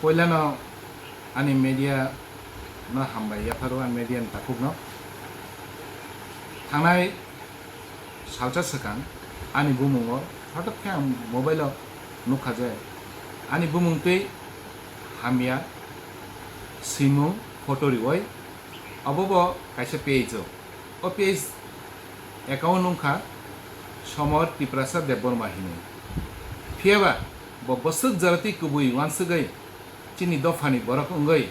poilano ani media no hambai yafaru an media takuk no thangnai salcha sakang ani bumungo hঠাৎ ke ang mobile nukha je ani bumung tei hamia simu photo riwai abobo kaisa page o page account nungkha Samar Tiprasa Debbarma hine phiaba bo bosuk jarati kubui wansugai chini dofani borok ungai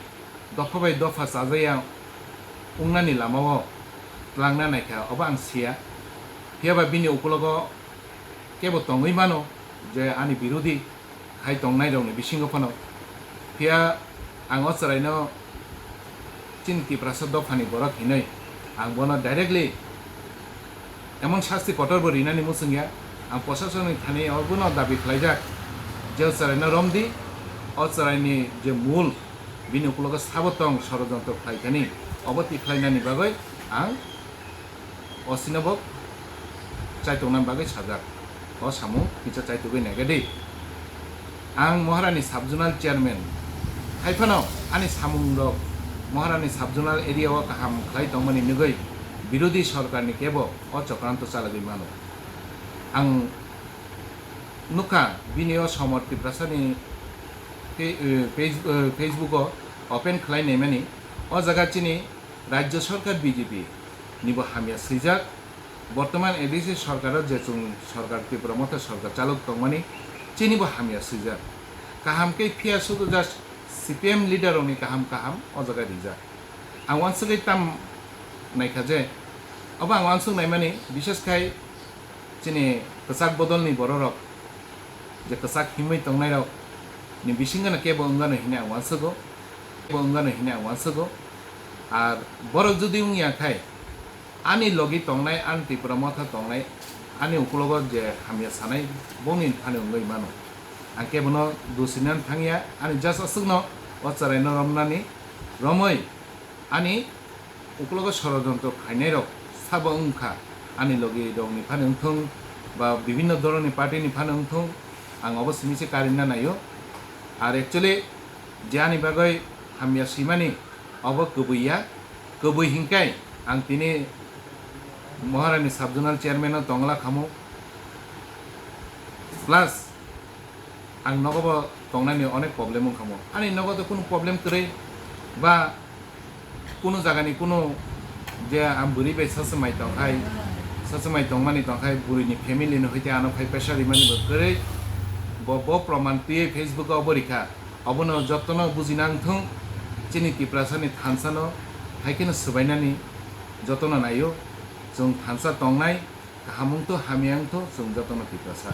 dofa bai dofa sajaya ungnani lamao tlangna naikha oba ang sia phiaba bini ukologo kebo tongoi mano je ani birodi khai tongnai rokni bisingo phano phia ang ocharaino chini Tiprasa dofani borok hinai ang bono directly এমন শাস্তি কঠোর রিনানি মুসুঙ্গিয়া আং প্রশাসনিক থানে অগুনো দাবি খাইজাক যে চারাইনা রমদি অচারাইনি যে মূল বিনি উপলগ সাবতং ষড়যন্ত্র খাইখানি অবতি খাইনানি বাগৈ আং অসিনবক চাইতংনান বাগৈ সাজাক অ সামু কিছা চাইতগৈ নেগেদি আং মহারানি সাবজোনাল চেয়ারম্যান খাইফানো আনি সামুং রক মহারানি সাবজোনাল এরিয়া কাহাম খাই তংমানি নগৈ বিরোধী সরকারনি কেব অচক্রান্ত চালাগৈ মানো আং নুকা বিনিয় Samar Tiprasani ফেসবুক ওপেন খালাইনাই মানি অ জায়গা চিনি রাজ্য সরকার বিজেপি নিব হামিয়া সৈজাক বর্তমান এডিসি সরকারের যে সরকার ত্রিপুরা মতো সরকার চালক তংমানি চিনিব হামিয়া সৈজাক কাহামকে ফিয়া শুধু জাস্ট সিপিএম লিডার অনি কাহাম কাহাম অ জায়গা রিজাক আং ওয়ানসুগৈ তাম নাইখা যে अब आं वानसुं नायमानि बिसेसखाय चिनि कसाक बदलनि बररक जे कसाक हिमै तंनाय रक नि बिसिंगना केबो अंगानो हिना वानसुगो केबो अंगानो हिना वानसुगो आर बरक जुदि उंगियाखाय आनि लगी तंनाय आन त्रिपुरा मथा तंनाय आनि उकुलग जे हामिया सानाय बनि थाने उंगै मानो आं केबोनो दुसिनान थांगिया आनि जास असुगनो अचारायनो रमनानि रमै आनि उकुलग षড়যন্ত্র खायनाय रक साबो उंखा आनि लगे दंनि फाने उंथुं बा विभिन्न धरननि पार्टीनि फाने उंथुं आं अवश्य मिसे कारिना नायो आर एक्चुअली जानि बागै हामिया सिमानि अब कबुई हिंकाय आं तिनि महारानी साबजोनाल चेयरमैन तंगला खामु प्लास आं नगब तंनायनि अनेक प्रब्लेम खामु आनि नगद कोनो प्रब्लेम करे बा কোনো জায়গানি কোনো যে আম বুড়ি বে সসমাই তংমানি তংখাই বুড়িনি ফ্যামিলিনি হইতে আনো খাই প্রেসার ইমানি বকরে ব প্রমাণ তুই ফেসবুক অবরিখা অবনো যত্ন বুঝিনাংথুং চিনি Tiprasani থানসানো হাইকেনো সুবাইনানি যত্ন নাইও जों थानसा तंनाय हामुंथ हामियांथ जों जतन Tiprasa